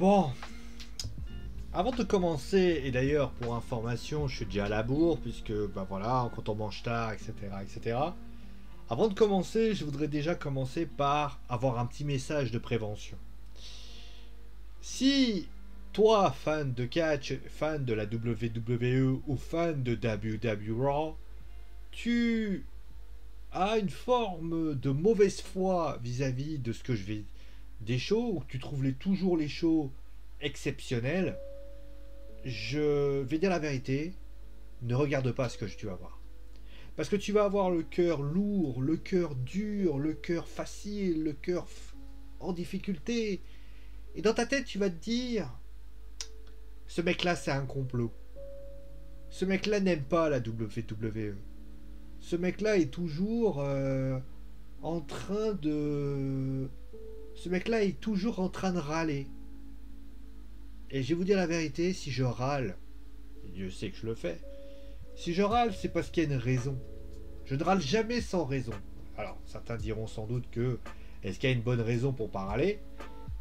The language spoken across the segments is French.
Bon, avant de commencer, et d'ailleurs pour information, je suis déjà à la bourre, puisque bah voilà, quand on mange tard, etc., etc. Avant de commencer, je voudrais déjà commencer par avoir un petit message de prévention. Si toi, fan de catch, fan de la WWE ou fan de WWE Raw, tu as une forme de mauvaise foi vis-à-vis de ce que je vais des shows, ou que tu trouves toujours les shows exceptionnels, je vais dire la vérité, ne regarde pas ce que tu vas voir. Parce que tu vas avoir le cœur lourd, le cœur dur, le cœur facile, le cœur en difficulté. Et dans ta tête, tu vas te dire, ce mec-là, c'est un complot. Ce mec-là n'aime pas la WWE. Ce mec-là est toujours en train de... Ce mec-là est toujours en train de râler. Et je vais vous dire la vérité, si je râle, et Dieu sait que je le fais, si je râle, c'est parce qu'il y a une raison. Je ne râle jamais sans raison. Alors, certains diront sans doute que est-ce qu'il y a une bonne raison pour pas râler?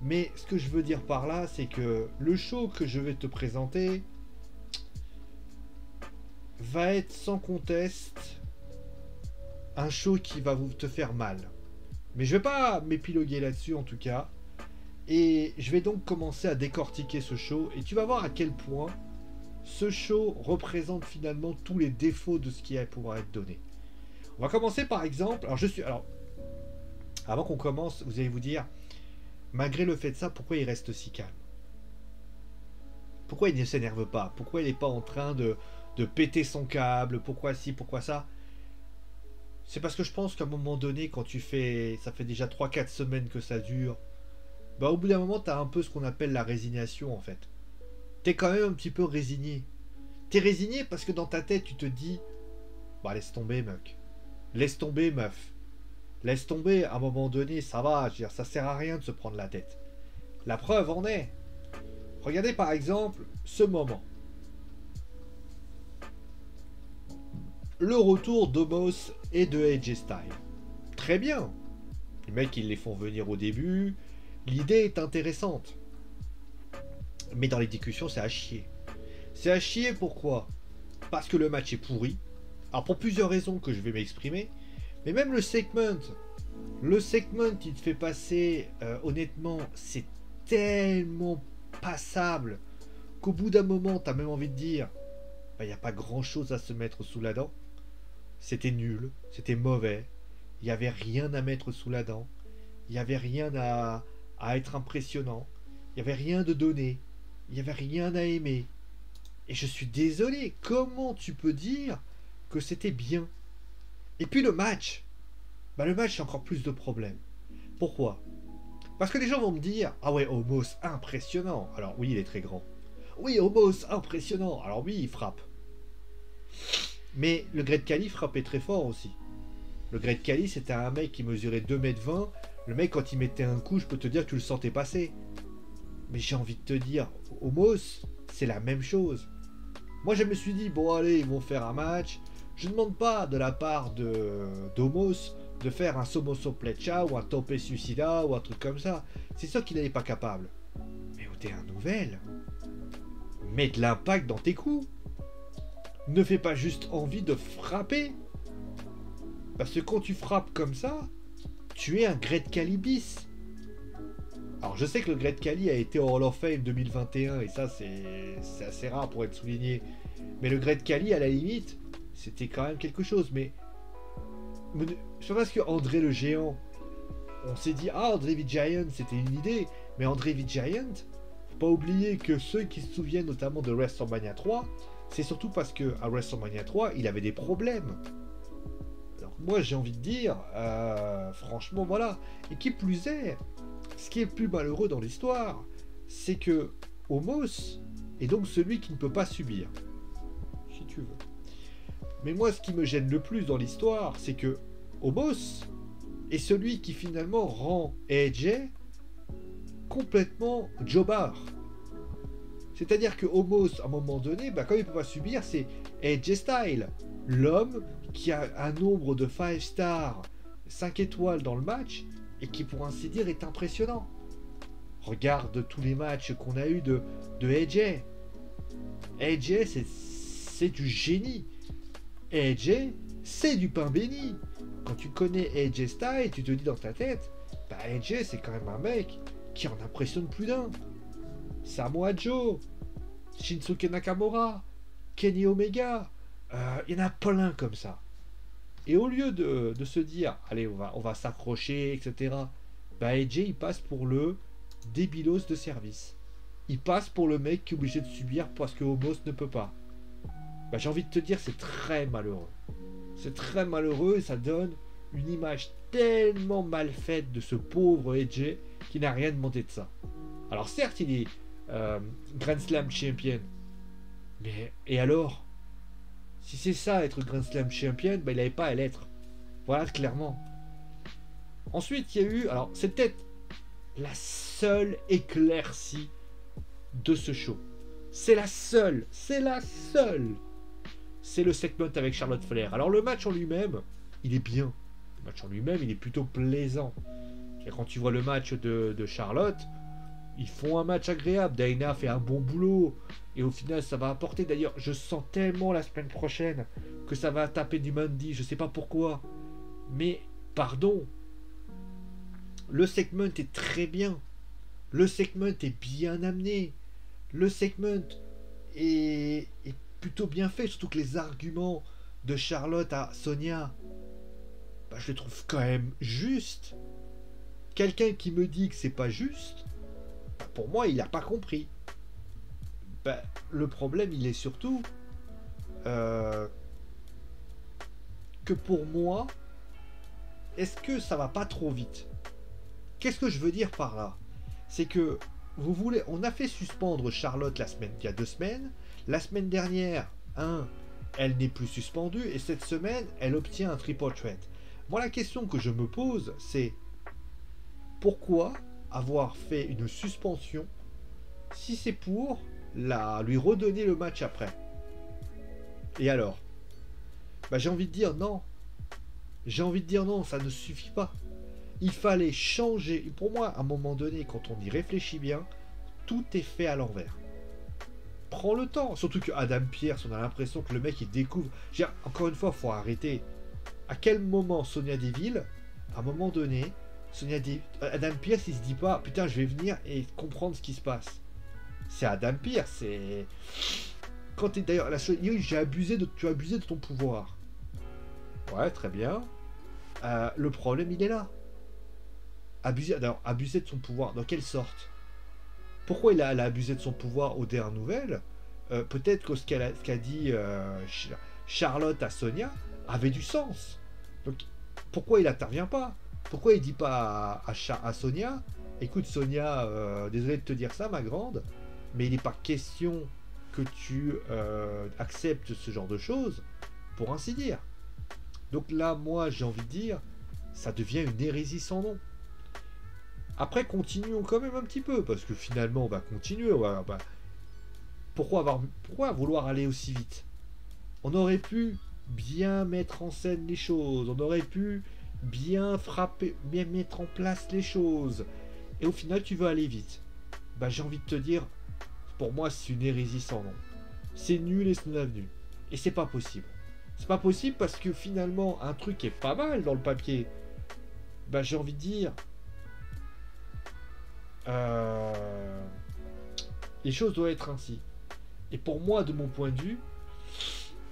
Mais ce que je veux dire par là, c'est que le show que je vais te présenter va être sans conteste un show qui va te faire mal. Mais je vais pas m'épiloguer là-dessus en tout cas. Et je vais donc commencer à décortiquer ce show et tu vas voir à quel point ce show représente finalement tous les défauts de ce qui pourra être donné. On va commencer par exemple. Alors, avant qu'on commence, vous allez vous dire, malgré le fait de ça, pourquoi il reste si calme? Pourquoi il ne s'énerve pas? Pourquoi il n'est pas en train de péter son câble? Pourquoi ci, pourquoi ça? C'est parce que je pense qu'à un moment donné, quand tu fais. Ça fait déjà 3 4 semaines que ça dure. Bah, au bout d'un moment, t'as un peu ce qu'on appelle la résignation en fait. T'es quand même un petit peu résigné. T'es résigné parce que dans ta tête, tu te dis, bah laisse tomber, mec. Laisse tomber, meuf. Laisse tomber, à un moment donné, ça va, je veux dire, ça sert à rien de se prendre la tête. La preuve en est. Regardez par exemple ce moment. Le retour d'Omos et de AJ Styles. Très bien. Les mecs, ils les font venir au début. L'idée est intéressante. Mais dans l'exécution, c'est à chier. C'est à chier pourquoi? Parce que le match est pourri. Alors pour plusieurs raisons que je vais m'exprimer. Mais même le segment il te fait passer, honnêtement, c'est tellement passable qu'au bout d'un moment, t'as même envie de dire, bah, y a pas grand chose à se mettre sous la dent. C'était nul, c'était mauvais, il n'y avait rien à mettre sous la dent, il n'y avait rien à être impressionnant, il n'y avait rien de donné, il n'y avait rien à aimer. Et je suis désolé, comment tu peux dire que c'était bien? Et puis le match, bah le match c'est encore plus de problèmes. Pourquoi? Parce que les gens vont me dire, ah ouais, Omos, impressionnant. Alors oui, il est très grand. Oui, Omos, impressionnant. Alors oui, il frappe. Mais le Great Khali frappait très fort aussi. Le Great Khali, c'était un mec qui mesurait 2,20 m. Le mec, quand il mettait un coup, je peux te dire que tu le sentais passer. Mais j'ai envie de te dire, Omos, c'est la même chose. Moi, je me suis dit, bon, allez, ils vont faire un match. Je ne demande pas de la part d'Omos de faire un Somoso Plecha ou un Tope Suicida ou un truc comme ça. C'est sûr qu'il n'est pas capable. Mais au terrain nouvelle, mets de l'impact dans tes coups. Ne fais pas juste envie de frapper. Parce que quand tu frappes comme ça, tu es un Great Khali bis. Alors je sais que le Great Khali a été au Hall of Fame 2021 et ça c'est assez rare pour être souligné. Mais le Great Khali à la limite, c'était quand même quelque chose. Mais je sais pas ce que André le Géant, on s'est dit ah André the Giant c'était une idée, mais André the Giant, faut pas oublier que ceux qui se souviennent notamment de WrestleMania 3, c'est surtout parce que à WrestleMania 3 il avait des problèmes. Alors moi j'ai envie de dire, franchement voilà. Et qui plus est, ce qui est le plus malheureux dans l'histoire, c'est que Omos est donc celui qui ne peut pas subir, si tu veux. Mais moi, ce qui me gêne le plus dans l'histoire, c'est que Omos est celui qui finalement rend AJ complètement jobard. C'est-à-dire que Omos, à un moment donné, bah, comme il ne peut pas subir, c'est AJ Styles, l'homme qui a un nombre de 5 stars, 5 étoiles dans le match, et qui, pour ainsi dire, est impressionnant. Regarde tous les matchs qu'on a eu de AJ. AJ, c'est du génie. AJ, c'est du pain béni. Quand tu connais AJ Styles, tu te dis dans ta tête, bah AJ, c'est quand même un mec qui en impressionne plus d'un. Samoa Joe, Shinsuke Nakamura, Kenny Omega, il y en a plein comme ça. Et au lieu de se dire, allez, on va s'accrocher, etc., bah AJ, il passe pour le débilos de service. Il passe pour le mec qui est obligé de subir parce que Homos ne peut pas. Bah, j'ai envie de te dire, c'est très malheureux. C'est très malheureux et ça donne une image tellement mal faite de ce pauvre AJ qui n'a rien demandé de ça. Alors certes, il est Grand Slam Champion. Mais, et alors? Si c'est ça, être Grand Slam Champion, bah, il n'avait pas à l'être. Voilà, clairement. Ensuite, il y a eu... Alors, c'est peut-être la seule éclaircie de ce show. C'est la seule. C'est la seule. C'est le segment avec Charlotte Flair. Alors, le match en lui-même, il est bien. Le match en lui-même, il est plutôt plaisant. Et quand tu vois le match de Charlotte, ils font un match agréable. Dana fait un bon boulot. Et au final, ça va apporter. D'ailleurs, je sens tellement la semaine prochaine que ça va taper du Mandy. Je sais pas pourquoi. Mais, pardon. Le segment est très bien. Le segment est bien amené. Le segment est plutôt bien fait. Surtout que les arguments de Charlotte à Sonia, bah, je les trouve quand même justes. Quelqu'un qui me dit que c'est pas juste, bah, pour moi, il n'a pas compris. Bah, le problème, il est surtout que pour moi, est-ce que ça va pas trop vite? Qu'est-ce que je veux dire par là? C'est que vous voulez, on a fait suspendre Charlotte il y a 2 semaines. La semaine dernière, elle n'est plus suspendue et cette semaine, elle obtient un triple threat. Moi, la question que je me pose, c'est pourquoi avoir fait une suspension si c'est pour lui redonner le match après? Et alors? Bah, j'ai envie de dire non. J'ai envie de dire non, ça ne suffit pas. Il fallait changer. Pour moi, à un moment donné, quand on y réfléchit bien, tout est fait à l'envers. Prends le temps. Surtout que Adam Pearce, on a l'impression que le mec, il découvre. Encore une fois, il faut arrêter. À quel moment Sonya Deville, à un moment donné, Adam Pearce, il se dit pas, putain, je vais venir et comprendre ce qui se passe. C'est Adam Pearce. C'est... Quand t'es d'ailleurs... Tu as abusé de ton pouvoir. Ouais, très bien. Le problème, il est là. Abuser de son pouvoir, dans quelle sorte? Pourquoi elle a abusé de son pouvoir aux dernières nouvelles? Peut-être que ce qu'a dit Charlotte à Sonia avait du sens. Donc, pourquoi il n'intervient pas? Pourquoi il dit pas à Sonia, écoute Sonia, désolé de te dire ça, ma grande, mais il n'est pas question que tu acceptes ce genre de choses, pour ainsi dire. Donc là, moi, j'ai envie de dire, ça devient une hérésie sans nom. Après, continuons quand même un petit peu, parce que finalement, on va continuer. Pourquoi vouloir aller aussi vite? On aurait pu bien mettre en scène les choses, on aurait pu bien frapper, bien mettre en place les choses. Et au final, tu veux aller vite. Bah, j'ai envie de te dire, pour moi, c'est une hérésie sans nom. C'est nul et c'est non avenu. Et c'est pas possible. C'est pas possible parce que finalement, un truc est pas mal dans le papier. Bah, j'ai envie de dire... les choses doivent être ainsi. Et pour moi, de mon point de vue,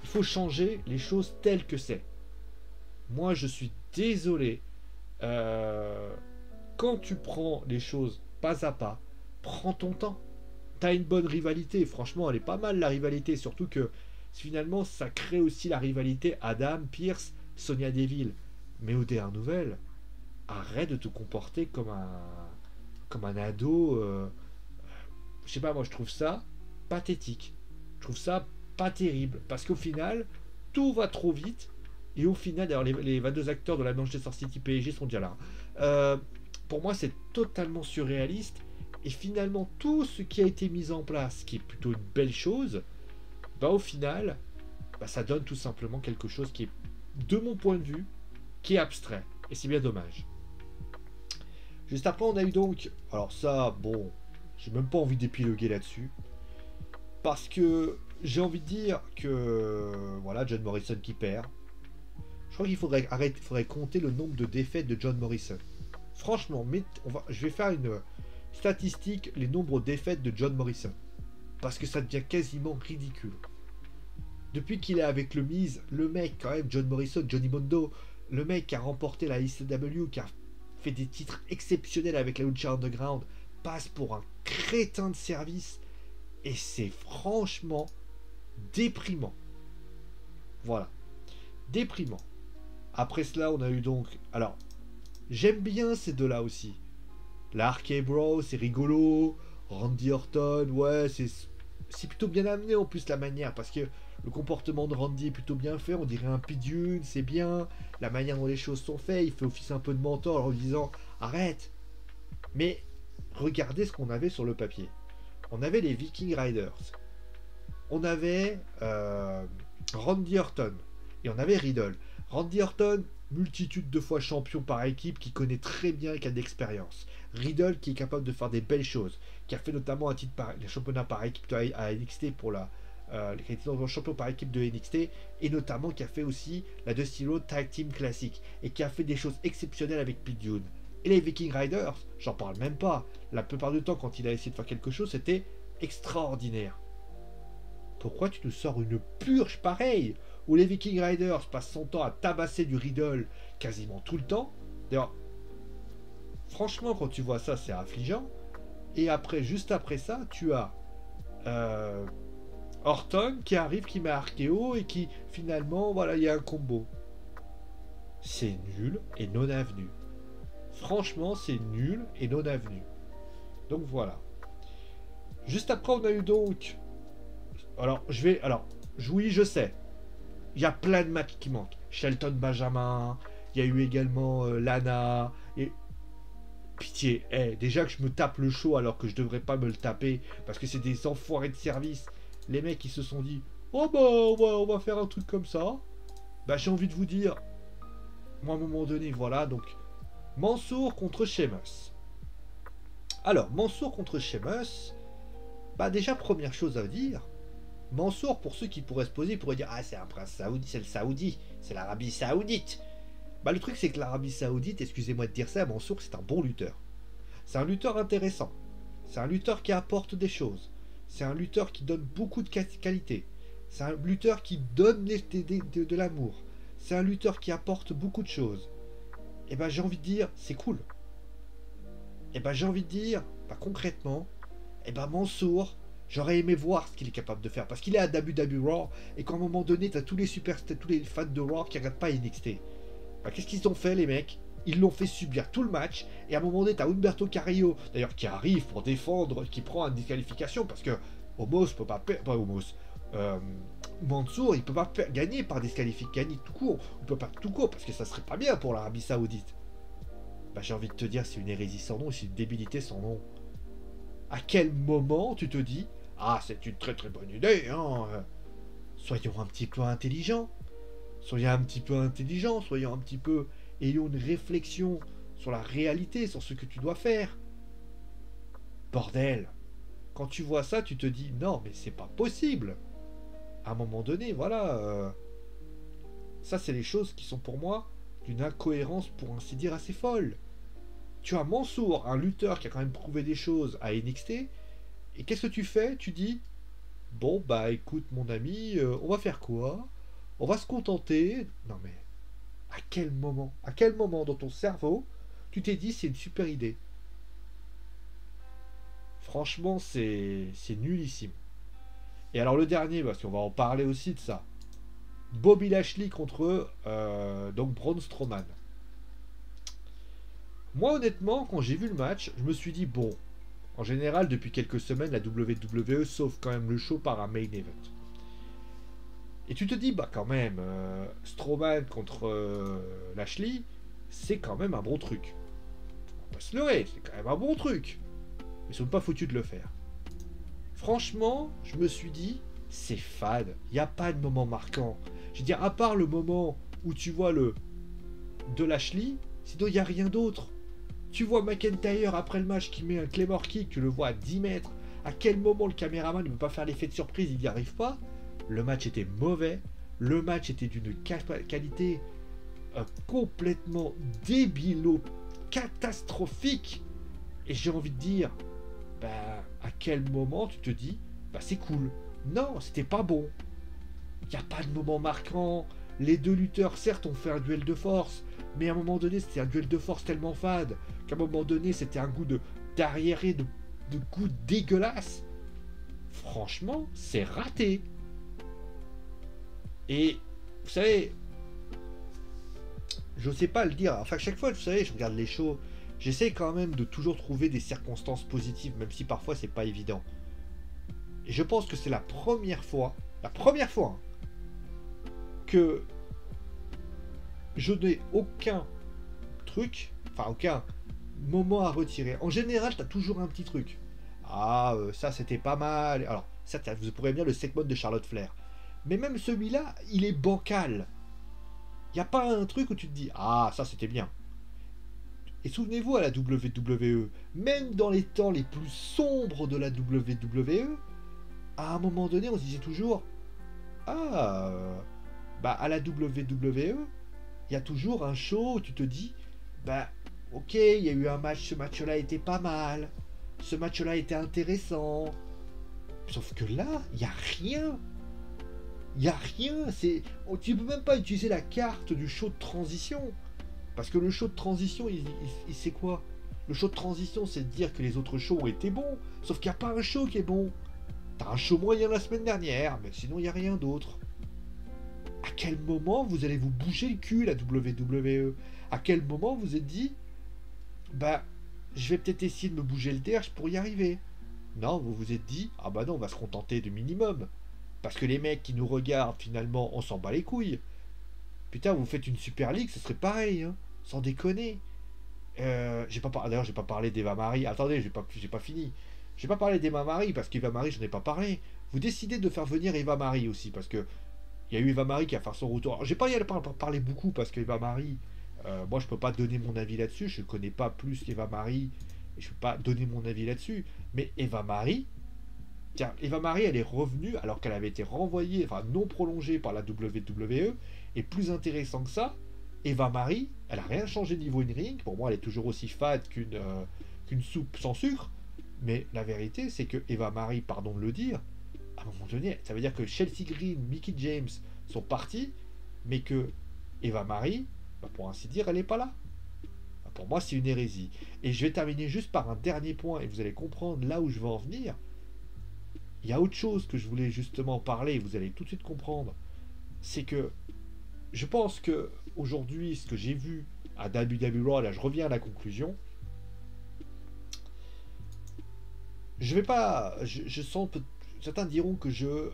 il faut changer les choses telles que c'est. Moi, je suis désolé. Quand tu prends les choses pas à pas, prends ton temps. T'as une bonne rivalité. Franchement, elle est pas mal la rivalité. Surtout que finalement, ça crée aussi la rivalité Adam Pearce, Sonya Deville. Mais aux dernières nouvelles, arrête de te comporter comme un ado. Je sais pas, moi je trouve ça pathétique. Je trouve ça pas terrible. Parce qu'au final, tout va trop vite. Et au final, d'ailleurs, les 22 acteurs de la Manchester City PSG sont déjà là. Pour moi, c'est totalement surréaliste. Et finalement, tout ce qui a été mis en place, qui est plutôt une belle chose, bah au final, bah, ça donne tout simplement quelque chose qui est, de mon point de vue, qui est abstrait. Et c'est bien dommage. Juste après, on a eu donc... Alors ça, bon, j'ai même pas envie d'épiloguer là-dessus. Parce que j'ai envie de dire que... Voilà, John Morrison qui perd. Je crois qu'il faudrait arrêter, faudrait compter le nombre de défaites de John Morrison. Franchement, je vais faire une statistique, les nombres de défaites de John Morrison. Parce que ça devient quasiment ridicule. Depuis qu'il est avec le Miz, le mec, quand même, John Morrison, Johnny Mondo, le mec qui a remporté la ICW, qui a fait des titres exceptionnels avec la Lucha Underground, passe pour un crétin de service. Et c'est franchement déprimant. Voilà. Déprimant. Après cela, on a eu donc... Alors, j'aime bien ces deux-là aussi. La RK Bro, c'est rigolo. Randy Orton, ouais, c'est plutôt bien amené en plus la manière. Parce que le comportement de Randy est plutôt bien fait. On dirait un Pidune, c'est bien. La manière dont les choses sont faites, il fait office un peu de mentor en lui disant arrête. Mais regardez ce qu'on avait sur le papier. On avait les Viking Riders. On avait Randy Orton. Et on avait Riddle. Randy Orton, multitude de fois champion par équipe, qui connaît très bien et qui a de l'expérience. Riddle, qui est capable de faire des belles choses, qui a fait notamment un titre le championnat par équipe à NXT pour la champion par équipe de NXT, et notamment qui a fait aussi la Dusty Road Tag Team Classic, et qui a fait des choses exceptionnelles avec Pete Dunne. Et les Viking Riders, j'en parle même pas. La plupart du temps, quand il a essayé de faire quelque chose, c'était extraordinaire. Pourquoi tu nous sors une purge pareille où les Viking Riders passent son temps à tabasser du Riddle quasiment tout le temps? D'ailleurs, franchement, quand tu vois ça, c'est affligeant. Et après, juste après ça, tu as Orton qui arrive, qui met Archeo et qui finalement, voilà, il y a un combo. C'est nul et non avenu. Franchement, c'est nul et non avenu. Donc voilà. Juste après, on a eu donc... Alors, oui, je sais. Il y a plein de matchs qui manquent. Shelton Benjamin, il y a eu également Lana. Et pitié, déjà que je me tape le show alors que je devrais pas me le taper parce que c'est des enfoirés de service. Les mecs qui se sont dit oh bah on va faire un truc comme ça. Bah j'ai envie de vous dire, moi à un moment donné, voilà, donc Mansour contre Sheamus. Alors, Mansour contre Sheamus, bah déjà première chose à dire, Mansour, pour ceux qui pourraient se poser, ils pourraient dire ah c'est un prince saoudi, c'est le Saoudi, c'est l'Arabie Saoudite. Bah le truc c'est que l'Arabie Saoudite, excusez-moi de dire ça, Mansour c'est un bon lutteur. C'est un lutteur intéressant. C'est un lutteur qui apporte des choses. C'est un lutteur qui donne beaucoup de qualité. C'est un lutteur qui donne de l'amour. C'est un lutteur qui apporte beaucoup de choses. Et ben j'ai envie de dire, c'est cool. Et ben j'ai envie de dire, bah concrètement, et ben Mansour, j'aurais aimé voir ce qu'il est capable de faire. Parce qu'il est à WWE Raw, et qu'à un moment donné, t'as tous les fans de Raw qui regardent pas NXT. Bah, qu'est-ce qu'ils ont fait les mecs? Ils l'ont fait subir tout le match, et à un moment donné, t'as Humberto Carrillo, d'ailleurs, qui arrive pour défendre, qui prend une disqualification, parce que Omos peut pas Mansour, il peut pas gagner par disqualification, gagner tout court, il peut pas tout court, parce que ça serait pas bien pour l'Arabie Saoudite. Bah, j'ai envie de te dire, c'est une hérésie sans nom, c'est une débilité sans nom. À quel moment tu te dis, ah, c'est une très très bonne idée, hein, soyons un petit peu intelligents, soyons un petit peu intelligents, soyons un petit peu... Ayons une réflexion sur la réalité, sur ce que tu dois faire. Bordel. Quand tu vois ça, tu te dis, non, mais c'est pas possible. À un moment donné, voilà. Ça, c'est les choses qui sont pour moi d'une incohérence, pour ainsi dire, assez folle. Tu as Mansour, un lutteur qui a quand même prouvé des choses à NXT, et qu'est-ce que tu fais? Tu dis, bon, bah écoute, mon ami, on va faire quoi? On va se contenter. Non, mais... À quel moment dans ton cerveau, tu t'es dit c'est une super idée? Franchement, c'est nullissime. Et alors le dernier, parce qu'on va en parler aussi de ça. Bobby Lashley contre donc Braun Strowman. Moi honnêtement, quand j'ai vu le match, je me suis dit bon, en général depuis quelques semaines, la WWE sauve quand même le show par un main event. Et tu te dis, bah quand même, Strowman contre Lashley, c'est quand même un bon truc. On va pas se leurrer, c'est quand même un bon truc. Mais ils sont pas foutus de le faire. Franchement, je me suis dit, c'est fade. Il n'y a pas de moment marquant. Je veux dire, à part le moment où tu vois le de Lashley, sinon il n'y a rien d'autre. Tu vois McIntyre après le match qui met un Claymore Kick, tu le vois à 10 mètres. À quel moment le caméraman ne peut pas faire l'effet de surprise, il n'y arrive pas. Le match était mauvais. Le match était d'une qualité complètement débilo, catastrophique. Et j'ai envie de dire, bah, à quel moment tu te dis, bah c'est cool. Non, c'était pas bon. Il n'y a pas de moment marquant. Les deux lutteurs, certes, ont fait un duel de force, mais à un moment donné, c'était un duel de force tellement fade qu'à un moment donné, c'était un goût d'arriéré, de goût dégueulasse. Franchement, c'est raté. Et vous savez, je sais pas le dire. Enfin, chaque fois, vous savez, je regarde les shows, j'essaie quand même de toujours trouver des circonstances positives, même si parfois c'est pas évident. Et je pense que c'est la première fois, hein, que je n'ai aucun truc, enfin aucun moment à retirer. En général, t'as toujours un petit truc. Ah, ça c'était pas mal. Alors, ça, vous pourrez bien le segment de Charlotte Flair. Mais même celui-là, il est bancal. Il n'y a pas un truc où tu te dis, ah, ça c'était bien. Et souvenez-vous à la WWE, même dans les temps les plus sombres de la WWE, à un moment donné, on se disait toujours, ah, bah à la WWE, il y a toujours un show où tu te dis, bah ok, il y a eu un match, ce match-là était pas mal, ce match-là était intéressant. Sauf que là, il n'y a rien. Il n'y a rien. Tu peux même pas utiliser la carte du show de transition. Parce que le show de transition, c'est quoi? Le show de transition, c'est de dire que les autres shows ont été bons. Sauf qu'il n'y a pas un show qui est bon. T'as un show moyen la semaine dernière, mais sinon il n'y a rien d'autre. À quel moment vous allez vous bouger le cul, la WWE? À quel moment vous êtes dit, bah, je vais peut-être essayer de me bouger le derche pour y arriver? Non, vous vous êtes dit, ah bah non, on va se contenter de minimum. Parce que les mecs qui nous regardent, finalement, on s'en bat les couilles. Putain, vous faites une Super League, ce serait pareil, hein. Sans déconner. D'ailleurs, j'ai pas parlé d'Eva Marie. Attendez, j'ai pas fini. J'ai pas parlé d'Eva Marie, parce qu'Eva Marie, je n'en ai pas parlé. Vous décidez de faire venir Eva Marie aussi, parce que il y a eu Eva Marie qui a fait son retour. Alors, j'ai pas y aller parler beaucoup, parce qu'Eva Marie, moi, je peux pas donner mon avis là-dessus. Je ne connais pas plus qu'Eva Marie, et je peux pas donner mon avis là-dessus. Mais Eva Marie, tiens, Eva Marie, elle est revenue alors qu'elle avait été renvoyée, enfin non prolongée par la WWE. Et plus intéressant que ça, Eva Marie, elle a rien changé niveau in-ring. Pour moi, elle est toujours aussi fade qu'une soupe sans sucre. Mais la vérité, c'est que Eva Marie, pardon de le dire, à un moment donné, ça veut dire que Chelsea Green, Mickie James sont partis, mais que Eva Marie, bah, pour ainsi dire, elle n'est pas là. Bah, pour moi, c'est une hérésie. Et je vais terminer juste par un dernier point, et vous allez comprendre là où je veux en venir. Il y a autre chose que je voulais justement parler, et vous allez tout de suite comprendre. C'est que je pense que aujourd'hui, ce que j'ai vu à WWE Raw, là je reviens à la conclusion, je vais pas, je sens, certains diront que je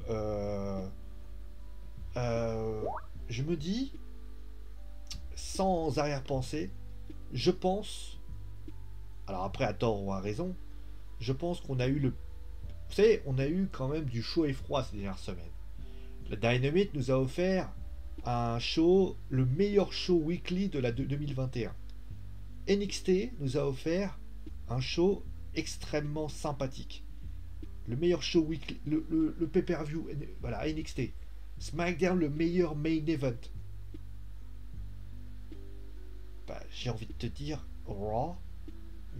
me dis, sans arrière-pensée, je pense, alors après à tort ou à raison, je pense qu'on a eu vous savez, on a eu quand même du chaud et froid ces dernières semaines. La Dynamite nous a offert un show, le meilleur show weekly de la 2021. NXT nous a offert un show extrêmement sympathique. Le meilleur show weekly, le pay-per-view, voilà, NXT. SmackDown, le meilleur main event. Bah, j'ai envie de te dire, Raw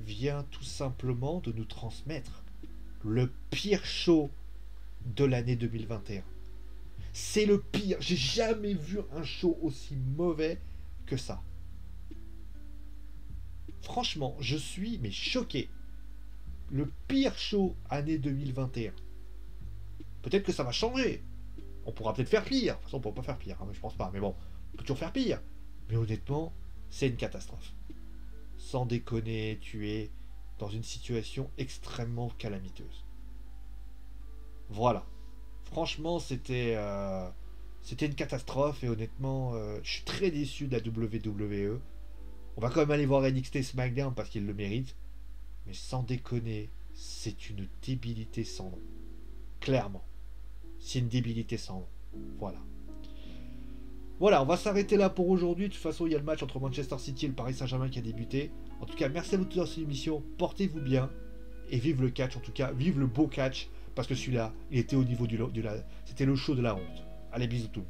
vient tout simplement de nous transmettre le pire show de l'année 2021. C'est le pire. J'ai jamais vu un show aussi mauvais que ça. Franchement, je suis mais choqué. Le pire show année 2021. Peut-être que ça va changer. On pourra peut-être faire pire. De toute façon, on ne pourra pas faire pire, hein, mais je pense pas. Mais bon, on peut toujours faire pire. Mais honnêtement, c'est une catastrophe. Sans déconner, tu es dans une situation extrêmement calamiteuse. Voilà. Franchement, c'était une catastrophe et honnêtement, je suis très déçu de la WWE. On va quand même aller voir NXT SmackDown parce qu'il le mérite. Mais sans déconner, c'est une débilité sans nom. Clairement. C'est une débilité sans nom. Voilà. Voilà, on va s'arrêter là pour aujourd'hui. De toute façon, il y a le match entre Manchester City et le Paris Saint-Germain qui a débuté. En tout cas, merci à vous tous dans cette émission. Portez-vous bien. Et vive le catch, en tout cas, vive le beau catch. Parce que celui-là, il était au niveau c'était le show de la honte. Allez, bisous tout.